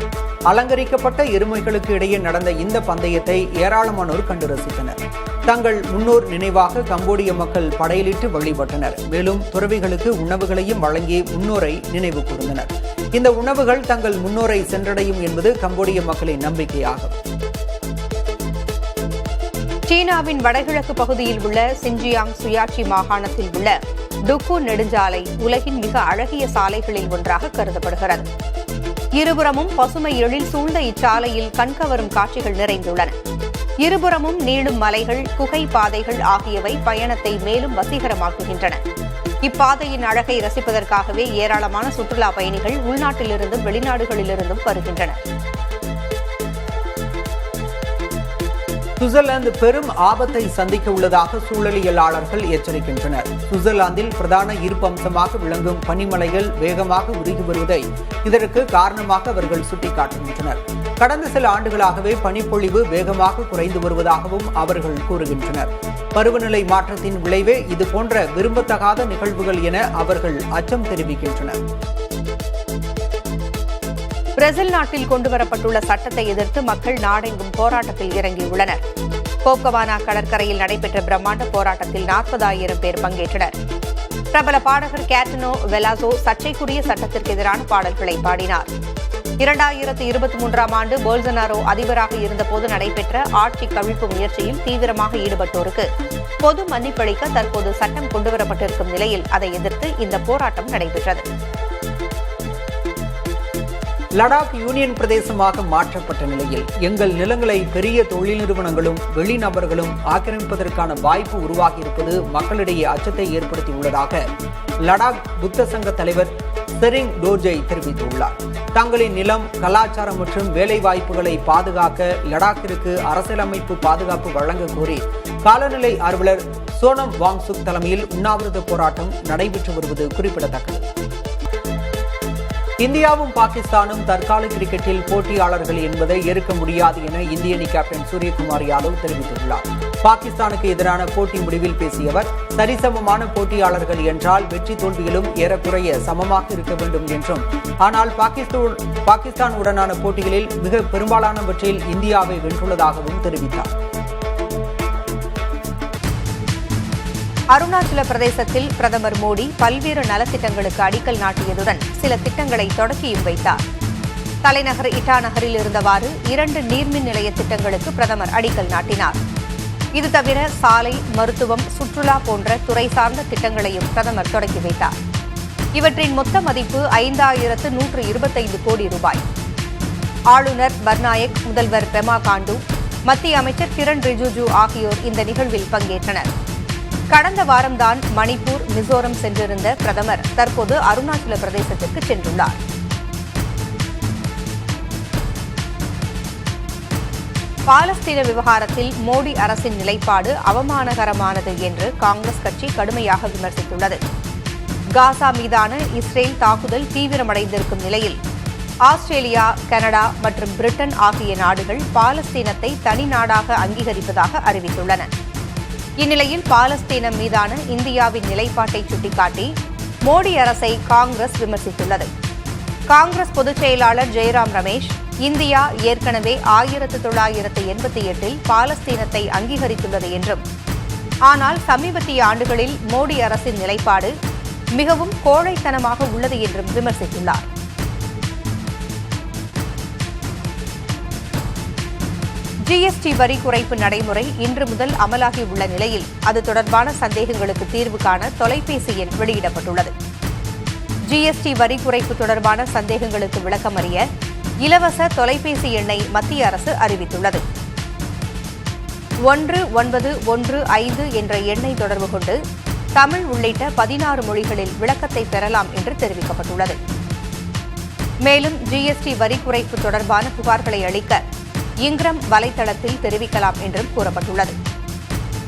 [SPEAKER 2] அலங்கரிக்கப்பட்ட எருமைகளுக்கு இடையே நடந்த இந்த பந்தயத்தை ஏராளமானோர் கண்டு ரசித்தனர். தங்கள் முன்னோர் நினைவாக கம்போடிய மக்கள் படையலிட்டு வழிபட்டனர். மேலும் துறவிகளுக்கு உணவுகளையும் வழங்கி முன்னோரை நினைவு கூர்ந்தனர். இந்த உணவுகள் தங்கள் முன்னோரை சென்றடையும் என்பது கம்போடிய மக்களின் நம்பிக்கையாகும்.
[SPEAKER 1] சீனாவின் வடகிழக்கு பகுதியில் உள்ள சின்ஜியாங் சுயாட்சி மாகாணத்தில் உள்ள டுக்கு நெடுஞ்சாலை உலகின் மிக அழகிய சாலைகளில் ஒன்றாக கருதப்படுகிறது. இருபுறமும் பசுமை எழில் சூழ்ந்த இச்சாலையில் கண்கவரும் காட்சிகள் நிறைந்துள்ளன. இருபுறமும் நீளும் மலைகள், குகை பாதைகள் ஆகியவை பயணத்தை மேலும் வசீகரமாக்குகின்றன. இப்பாதையின் அழகை ரசிப்பதற்காகவே ஏராளமான சுற்றுலா பயணிகள் உள்நாட்டிலிருந்தும் வெளிநாடுகளிலிருந்தும் வருகின்றனர்.
[SPEAKER 2] சுவிட்சர்லாந்து பெரும் ஆபத்தை சந்திக்க உள்ளதாக சூழலியலாளர்கள் எச்சரிக்கின்றனர். சுவிட்சர்லாந்தில் பிரதான ஈர்ப்பு அம்சமாக விளங்கும் பனிமலைகள் வேகமாக உருகி வருவதை இதற்கு காரணமாக அவர்கள் சுட்டிக்காட்டுகின்றனர். கடந்த சில ஆண்டுகளாகவே பனிப்பொழிவு வேகமாக குறைந்து வருவதாகவும் அவர்கள் கூறுகின்றனர். பருவநிலை மாற்றத்தின் விளைவே இதுபோன்ற விரும்பத்தகாத நிகழ்வுகள் என அவர்கள் அச்சம் தெரிவிக்கின்றனர்.
[SPEAKER 1] பிரேசில் நாட்டில் கொண்டுவரப்பட்டுள்ள சட்டத்தை எதிர்த்து மக்கள் நாடெங்கும் போராட்டத்தில் இறங்கியுள்ளனர். கோப்கவானா கடற்கரையில் நடைபெற்ற பிரம்மாண்ட போராட்டத்தில் 40,000 பேர் பங்கேற்றனர். பிரபல பாடகர் கேட்டனோ வெலாசோ சர்ச்சைக்குரிய சட்டத்திற்கு எதிரான பாடல்களை பாடினார். 2023ஆம் ஆண்டு போல்சனாரோ அதிபராக இருந்தபோது நடைபெற்ற ஆட்சி கவிழ்ப்பு முயற்சியில் தீவிரமாக ஈடுபட்டோருக்கு பொது மன்னிப்பளிக்க தற்போது சட்டம் கொண்டுவரப்பட்டிருக்கும் நிலையில் அதை எதிர்த்து இந்த போராட்டம் நடைபெற்றது.
[SPEAKER 2] லடாக் யூனியன் பிரதேசமாக மாற்றப்பட்ட நிலையில் எங்கள் நிலங்களை பெரிய தொழில் நிறுவனங்களும் வெளிநபர்களும் ஆக்கிரமிப்பதற்கான வாய்ப்பு உருவாகியிருப்பது மக்களிடையே அச்சத்தை ஏற்படுத்தியுள்ளதாக லடாக் புத்த சங்க தலைவர் செரிங் டோர்ஜை தெரிவித்துள்ளார். தங்களின் நிலம், கலாச்சாரம் மற்றும் வேலை வாய்ப்புகளை பாதுகாக்க லடாக்கிற்கு அரசியலமைப்பு பாதுகாப்பு வழங்க கோரி காலநிலை ஆர்வலர் சோனம் வாங்சுக் தலைமையில் உண்ணாவிரத போராட்டம் நடைபெற்று வருவது குறிப்பிடத்தக்கது. இந்தியாவும் பாகிஸ்தானும் தற்கால கிரிக்கெட்டில் போட்டியாளர்கள் என்பதை ஏற்க முடியாது என இந்திய அணி கேப்டன் சூரியகுமார் யாதவ் தெரிவித்துள்ளார். பாகிஸ்தானுக்கு எதிரான போட்டி முடிவில் பேசிய அவர், சரிசமமான போட்டியாளர்கள் என்றால் வெற்றி தோல்வியிலும் ஏறக்குறைய சமமாக இருக்க வேண்டும் என்றும், ஆனால் பாகிஸ்தான் உடனான போட்டிகளில் மிக பெரும்பாலானவற்றில் இந்தியாவை வென்றுள்ளதாகவும் தெரிவித்தார்.
[SPEAKER 1] அருணாச்சல பிரதேசத்தில் பிரதமர் மோடி பல்வேறு நலத்திட்டங்களுக்கு அடிக்கல் நாட்டியதுடன் சில திட்டங்களை தொடக்கியும் வைத்தார். தலைநகர் இட்டா நகரில் இருந்தவாறு 2 நீர்மின் நிலைய திட்டங்களுக்கு பிரதமர் அடிக்கல் நாட்டினார். இது தவிர சாலை, மருத்துவம், சுற்றுலா போன்ற துறை சார்ந்த திட்டங்களையும் பிரதமர் தொடக்கி வைத்தார். இவற்றின் மொத்த மதிப்பு 5,125 கோடி ரூபாய். ஆளுநர் பர்நாயக், முதல்வர் பெமா காண்டு, மத்திய அமைச்சர் கிரண் ரிஜிஜு ஆகியோர் இந்த நிகழ்வில் பங்கேற்றனர். கடந்த வாரம்தான் மணிப்பூர், மிசோரம் சென்றிருந்த பிரதமர் தற்போது அருணாச்சல பிரதேசத்திற்கு சென்றுள்ளார். பாலஸ்தீன விவகாரத்தில் மோடி அரசின் நிலைப்பாடு அவமானகரமானது என்று காங்கிரஸ் கட்சி கடுமையாக விமர்சித்துள்ளது. காசா மீதான இஸ்ரேல் தாக்குதல் தீவிரமடைந்திருக்கும் நிலையில் ஆஸ்திரேலியா, கனடா மற்றும் பிரிட்டன் ஆகிய நாடுகள் பாலஸ்தீனத்தை தனி நாடாக அங்கீகரிப்பதாக அறிவித்துள்ளன. இந்நிலையில் பாலஸ்தீனம் மீதான இந்தியாவின் நிலைப்பாட்டை சுட்டிக்காட்டி மோடி அரசை காங்கிரஸ் விமர்சித்துள்ளது. காங்கிரஸ் பொதுச் செயலாளர் ஜெயராம் ரமேஷ், இந்தியா ஏற்கனவே 1988இல் பாலஸ்தீனத்தை அங்கீகரித்துள்ளது என்றும், ஆனால் சமீபத்திய ஆண்டுகளில் மோடி அரசின் நிலைப்பாடு மிகவும் கோழைத்தனமாக உள்ளது என்றும் விமர்சித்துள்ளார். ஜிஎஸ்டி வரி குறைப்பு நடைமுறை இன்று முதல் அமலாகியுள்ள நிலையில் அது தொடர்பான சந்தேகங்களுக்கு தீர்வு காண தொலைபேசி எண் வெளியிடப்பட்டுள்ளது. ஜிஎஸ்டி வரி குறைப்பு தொடர்பான சந்தேகங்களுக்கு விளக்கம் அறிய இலவச தொலைபேசி எண்ணை மத்திய அரசு அறிவித்துள்ளது. 1915 என்ற எண்ணை தொடர்பு கொண்டு தமிழ் உள்ளிட்ட 16 மொழிகளில் விளக்கத்தை பெறலாம் என்று தெரிவிக்கப்பட்டுள்ளது. மேலும் ஜிஎஸ்டி வரி குறைப்பு தொடர்பான புகார்களை அளிக்க இங்கிரம் வலைதளத்தில் தெரிவிக்கலாம் என்றும் கூறப்பட்டுள்ளது.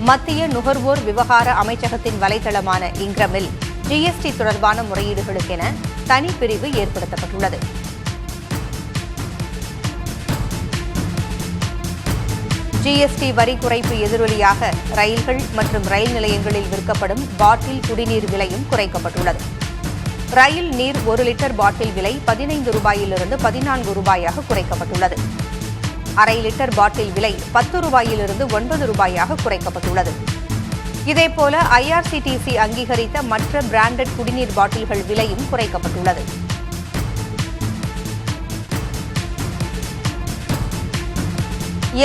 [SPEAKER 1] மத்திய நுகர்வோர் விவகார அமைச்சகத்தின் வலைதளமான இங்கிரமில் ஜிஎஸ்டி தொடர்பான முறையீடுகளுக்கென தனிப்பிரிவு ஏற்படுத்தப்பட்டுள்ளது. ஜிஎஸ்டி வரி குறைப்பு எதிரொலியாக ரயில்கள் மற்றும் ரயில் நிலையங்களில் விற்கப்படும் பாட்டில் குடிநீர் விலையும் குறைக்கப்பட்டுள்ளது. ரயில் நீர் 1 லிட்டர் பாட்டில் விலை 15 ரூபாயிலிருந்து 14 ரூபாயாக குறைக்கப்பட்டுள்ளது. அரை லிட்டர் பாட்டில் விலை 10 ரூபாயிலிருந்து 9 ரூபாயாக குறைக்கப்பட்டுள்ளது. இதேபோல ஐஆர்சிடிசி அங்கீகரித்த மற்ற பிராண்டட் குடிநீர் பாட்டில்கள் விலையும் குறைக்கப்பட்டுள்ளது.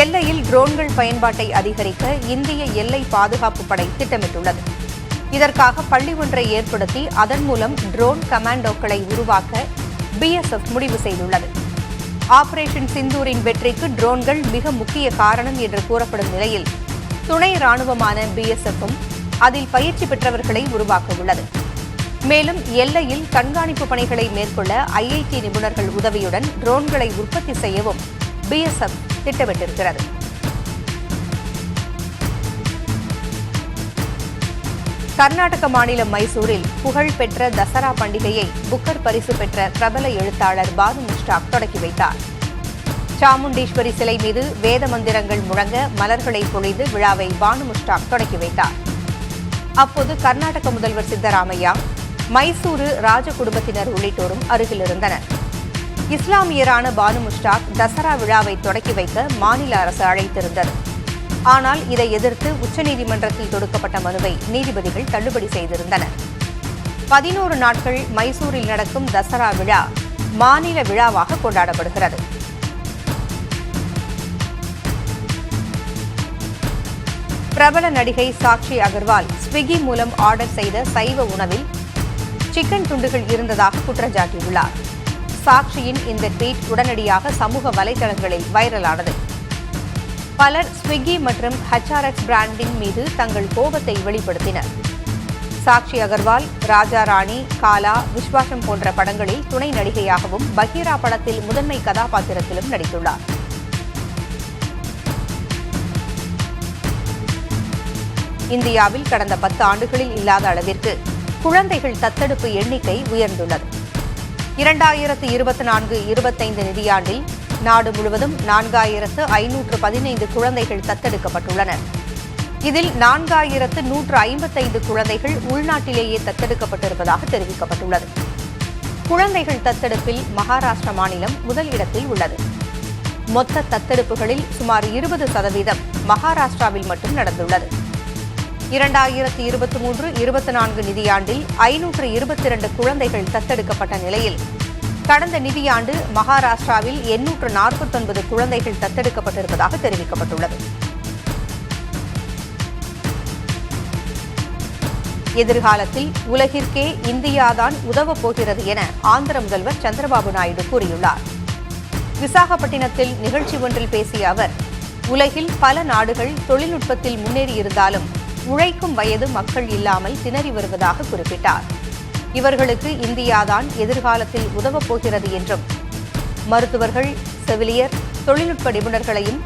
[SPEAKER 1] எல்லையில் ட்ரோன்கள் பயன்பாட்டை அதிகரிக்க இந்திய எல்லை பாதுகாப்பு படை திட்டமிட்டுள்ளது. இதற்காக பள்ளி ஒன்றை ஏற்படுத்தி அதன் மூலம் ட்ரோன் கமாண்டோக்களை உருவாக்க பிஎஸ்எஃப் முடிவு செய்துள்ளது. ஆபரேஷன் சிந்தூரின் வெற்றிக்கு ட்ரோன்கள் மிக முக்கிய காரணம் என்று கூறப்படும் நிலையில் துணை ராணுவமான பிஎஸ்எஃப்பும் அதில் பயிற்சி பெற்றவர்களை உருவாக்க உள்ளது. மேலும் எல்லையில் கண்காணிப்பு பணிகளை மேற்கொள்ள ஐஐடி நிபுணர்கள் உதவியுடன் ட்ரோன்களை உற்பத்தி செய்யவும் பிஎஸ்எஃப் திட்டமிட்டிருக்கிறது. கர்நாடக மாநிலம் மைசூரில் புகழ்பெற்ற தசரா பண்டிகையை புக்கர் பரிசு பெற்ற பிரபல எழுத்தாளர் பானு முஷ்டாக் தொடக்கி வைத்தார். சாமுண்டீஸ்வரி சிலை மீது வேத மந்திரங்கள் முழங்க மலர்களை பொழிந்து விழாவை பானு முஷ்டாக் தொடக்கி வைத்தார். அப்போது கர்நாடக முதல்வர் சித்தராமையா, மைசூரு ராஜ குடும்பத்தினர் உள்ளிட்டோரும் அருகில் இருந்தனர். இஸ்லாமியரான பானு முஷ்டாக் தசரா விழாவை தொடக்கி வைக்க மாநில அரசு அழைத்திருந்தது. ஆனால் இதை எதிர்த்து உச்சநீதிமன்றத்தில் தொடுக்கப்பட்ட மனுவை நீதிபதிகள் தள்ளுபடி செய்திருந்தனர். 11 நாட்கள் மைசூரில் நடக்கும் தசரா விழா மாநில விழாவாக கொண்டாடப்படுகிறது. பிரபல நடிகை சாக்ஷி அகர்வால் ஸ்விக்கி மூலம் ஆர்டர் செய்த சைவ உணவில் சிக்கன் துண்டுகள் இருந்ததாக குற்றஞ்சாட்டியுள்ளார். சாக்ஷியின் இந்த ட்வீட் உடனடியாக சமூக வலைதளங்களில் வைரலானது. பலர் ஸ்விக்கி மற்றும் ஹச்ஆர்எக்ஸ் பிராண்டின் மீது தங்கள் கோபத்தை வெளிப்படுத்தினர். சாக்ஷி அகர்வால் ராஜா ராணி, காலா, விஸ்வாசம் போன்ற படங்களில் துணை நடிகையாகவும் பகீரா படத்தில் முதன்மை கதாபாத்திரத்திலும் நடித்துள்ளார். இந்தியாவில் கடந்த 10 ஆண்டுகளில் இல்லாத அளவிற்கு குழந்தைகள் தத்தெடுப்பு எண்ணிக்கை உயர்ந்துள்ளது. 2024-25 நிதியாண்டில் நாடு முழுவதும் 4515 குழந்தைகள் தத்தெடுக்கப்பட்டுள்ளனர். இதில் 4155 குழந்தைகள் உள்நாட்டிலேயே தத்தெடுக்கப்பட்டிருப்பதாக தெரிவிக்கப்பட்டுள்ளது. குழந்தைகள் தத்தெடுப்பில் மகாராஷ்டிரா மாநிலம் முதல் இடத்தில் உள்ளது. மொத்த தத்தெடுப்புகளில் சுமார் 20% மகாராஷ்டிராவில் மட்டும் நடந்துள்ளது. 2023-24 நிதியாண்டில் 522 குழந்தைகள் தத்தெடுக்கப்பட்ட நிலையில் கடந்த நிதியாண்டு மகாராஷ்டிராவில் 849 குழந்தைகள் தத்தெடுக்கப்பட்டிருப்பதாக தெரிவிக்கப்பட்டுள்ளது. எதிர்காலத்தில் உலகிற்கே இந்தியாதான் உதவப் போகிறது என ஆந்திர முதல்வர் சந்திரபாபு நாயுடு கூறியுள்ளார். விசாகப்பட்டினத்தில் நிகழ்ச்சி ஒன்றில் பேசிய அவர், உலகில் பல நாடுகள் தொழில்நுட்பத்தில் முன்னேறியிருந்தாலும் உழைக்கும் வயது மக்கள் இல்லாமல் திணறி வருவதாக குறிப்பிட்டார். இவர்களுக்கு இந்தியாதான் எதிர்காலத்தில் உதவப் போகிறது என்றும், மருத்துவர்கள், செவிலியர், தொழில்நுட்ப நிபுணர்களையும்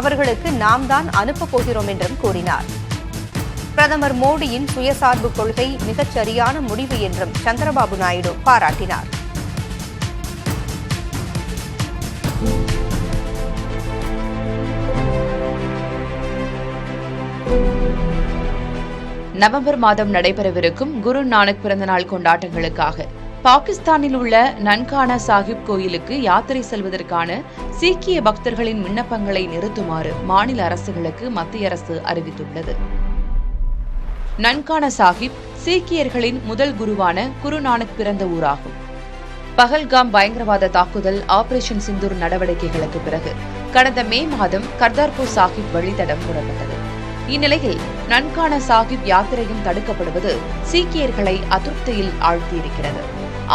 [SPEAKER 1] அவர்களுக்கு நாம் தான் அனுப்பப் போகிறோம் என்றும் கூறினார். பிரதமர் மோடியின் சுயசார்பு கொள்கை மிகச் சரியான முடிவு என்றும் சந்திரபாபு நாயுடு பாராட்டினார்.
[SPEAKER 4] நவம்பர் மாதம் நடைபெறவிருக்கும் குரு நானக் பிறந்தநாள் கொண்டாட்டங்களுக்காக பாகிஸ்தானில் உள்ள நன்கானா சாஹிப் கோயிலுக்கு யாத்திரை செல்வதற்கான சீக்கிய பக்தர்களின் விண்ணப்பங்களை நிறுத்துமாறு மாநில அரசுகளுக்கு மத்திய அரசு அறிவித்துள்ளது. நன்கானா சாஹிப் சீக்கியர்களின் முதல் குருவான குரு நானக் பிறந்த ஊராகும். பஹல்காம் பயங்கரவாத தாக்குதல், ஆபரேஷன் சிந்தூர் நடவடிக்கைகளுக்கு பிறகு கடந்த மே மாதம் கர்தார்பூர் சாஹிப் வழித்தடம் மூடப்பட்டது. இந்நிலையில் நன்கானா சாஹிப் யாத்திரையும் தடுக்கப்படுவது சீக்கியர்களை அதிருப்தியில் ஆழ்த்தியிருக்கிறது.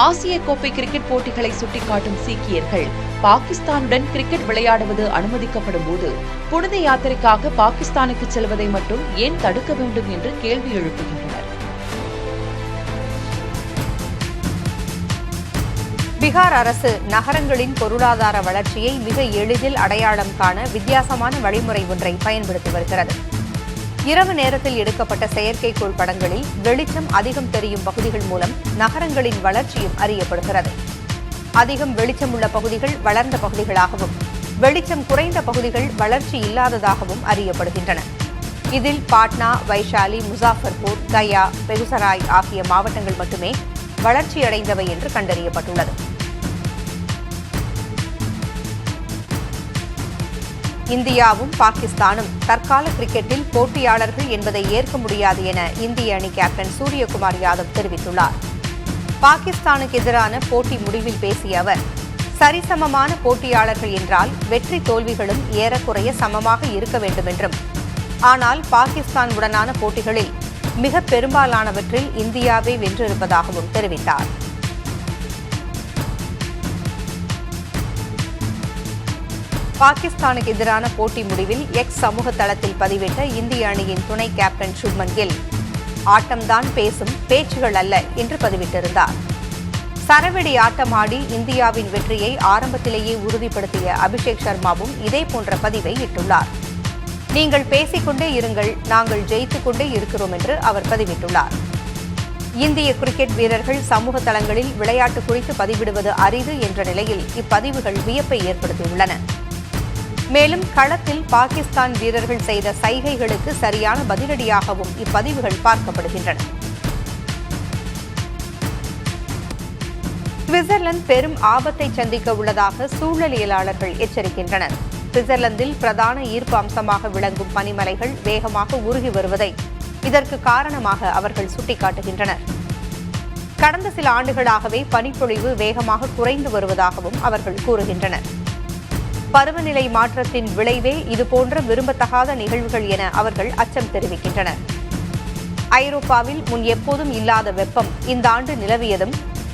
[SPEAKER 4] ஆசிய கோப்பை கிரிக்கெட் போட்டிகளை சுட்டிக்காட்டும் சீக்கியர்கள் பாகிஸ்தானுடன் கிரிக்கெட் விளையாடுவது அனுமதிக்கப்படும் போது புனித யாத்திரைக்காக பாகிஸ்தானுக்கு செல்வதை மட்டும் ஏன் தடுக்க வேண்டும் என்று கேள்வி எழுப்புகின்றனர்.
[SPEAKER 1] பீகார் அரசு நகரங்களின் பொருளாதார வளர்ச்சியை மிக எளிதில் அடையாளம் காண வித்தியாசமான வழிமுறை ஒன்றை பயன்படுத்தி வருகிறது. இரவு நேரத்தில் எடுக்கப்பட்ட செயற்கைக்கோள் படங்களில் வெளிச்சம் அதிகம் தெரியும் பகுதிகள் மூலம் நகரங்களின் வளர்ச்சியும் அறியப்படுகிறது. அதிகம் வெளிச்சம் உள்ள பகுதிகள் வளர்ந்த பகுதிகளாகவும், வெளிச்சம் குறைந்த பகுதிகள் வளர்ச்சி இல்லாததாகவும் அறியப்படுகின்றன. இதில் பாட்னா, வைஷாலி, முசாஃபர்பூர், கயா, பெகுசராய் ஆகிய மாவட்டங்கள் மட்டுமே வளர்ச்சியடைந்தவை என்று கண்டறியப்பட்டுள்ளது. இந்தியாவும் பாகிஸ்தானும் தற்கால கிரிக்கெட்டில் போட்டியாளர்கள் என்பதை ஏற்க முடியாது என இந்திய அணி கேப்டன் சூரியகுமார் யாதவ் தெரிவித்துள்ளார். பாகிஸ்தானுக்கு எதிரான போட்டி முடிவில் பேசிய அவர், சரிசமமான போட்டியாளர்கள் என்றால் வெற்றி தோல்விகளும் ஏறக்குறைய சமமாக இருக்க வேண்டும் என்றும், ஆனால் பாகிஸ்தான் உடனான போட்டிகளில் மிக பெரும்பாலானவற்றில் இந்தியாவே வென்றிருப்பதாகவும் தெரிவித்தார். பாகிஸ்தானுக்கு எதிரான போட்டி முடிவில் எக்ஸ் சமூக தளத்தில் பதிவிட்ட இந்திய அணியின் துணை கேப்டன் சுப்மன் கில், ஆட்டம்தான் பேசும், பேச்சுகள் அல்ல என்று பதிவிட்டிருந்தார். சரவெடி ஆட்டமாடி இந்தியாவின் வெற்றியை ஆரம்பத்திலேயே உறுதிப்படுத்திய அபிஷேக் சர்மாவும் இதேபோன்ற பதிவை இட்டுள்ளார். நீங்கள் பேசிக்கொண்டே இருங்கள், நாங்கள் ஜெயித்துக் கொண்டே இருக்கிறோம் என்று அவர் பதிவிட்டுள்ளார். இந்திய கிரிக்கெட் வீரர்கள் சமூக தளங்களில் விளையாட்டு குறித்து பதிவிடுவது அரிது என்ற நிலையில் இப்பதிவுகள் வியப்பை ஏற்படுத்தியுள்ளன. மேலும் களத்தில் பாகிஸ்தான் வீரர்கள் செய்த சைகைகளுக்கு சரியான பதிலடியாகவும் இப்பதிவுகள் பார்க்கப்படுகின்றன. சுவிட்சர்லாந்து பெரும் ஆபத்தை சந்திக்க உள்ளதாக சூழலியலாளர்கள் எச்சரிக்கின்றனர். சுவிட்சர்லாந்தில் பிரதான ஈர்ப்பு அம்சமாக விளங்கும் பனிமலைகள் வேகமாக உருகி வருவதை இதற்கு காரணமாக அவர்கள் சுட்டிக்காட்டுகின்றனர். கடந்த சில ஆண்டுகளாகவே பனிப்பொழிவு வேகமாக குறைந்து வருவதாகவும் அவர்கள் கூறுகின்றனர். பருவநிலை மாற்றத்தின் விளைவே இதுபோன்ற விரும்பத்தகாத நிகழ்வுகள் என அவர்கள் அச்சம் தெரிவிக்கின்றனர். ஐரோப்பாவில் முன் எப்போதும் இல்லாத வெப்பம் இந்த ஆண்டு நிலவியதும்,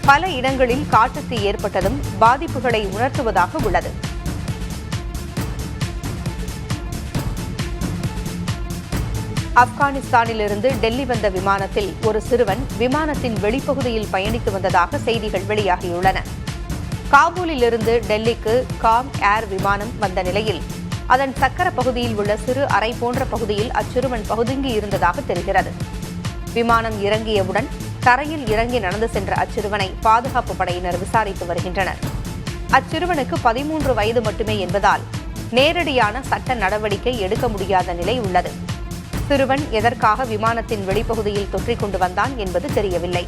[SPEAKER 1] பல இடங்களில் காட்டுத்தீ ஏற்பட்டதும் பாதிப்புகளை உணர்த்துவதாக உள்ளது. ஆப்கானிஸ்தானிலிருந்து டெல்லி வந்த விமானத்தில் ஒரு சிறுவன் விமானத்தின் வெளிப்பகுதியில் பயணித்து வந்ததாக செய்திகள் வெளியாகியுள்ளன. காபூலிலிருந்து டெல்லிக்கு காம் ஏர் விமானம் வந்த நிலையில் அதன் சக்கர பகுதியில் உள்ள சிறு அறை போன்ற பகுதியில் அச்சிறுவன் பதுங்கி இருந்ததாக தெரிகிறது. விமானம் இறங்கியவுடன் தரையில் இறங்கி நடந்து சென்ற அச்சிறுவனை பாதுகாப்பு படையினர் விசாரித்து வருகின்றனர். அச்சிறுவனுக்கு 13 வயது மட்டுமே என்பதால் நேரடியான சட்ட நடவடிக்கை எடுக்க முடியாத நிலை உள்ளது. சிறுவன் எதற்காக விமானத்தின் வெளிப்பகுதியில் தொற்றிக் கொண்டு வந்தான் என்பது தெரியவில்லை.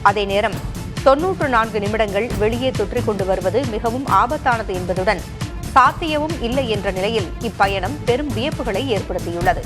[SPEAKER 1] அதே நேரம் 94 நிமிடங்கள் வெளியே தொற்றிக் கொண்டு வருவது மிகவும் ஆபத்தானது என்பதுடன் சாத்தியமும் இல்லை என்ற நிலையில் இப்பயணம் பெரும் வியப்புகளை ஏற்படுத்தியுள்ளது.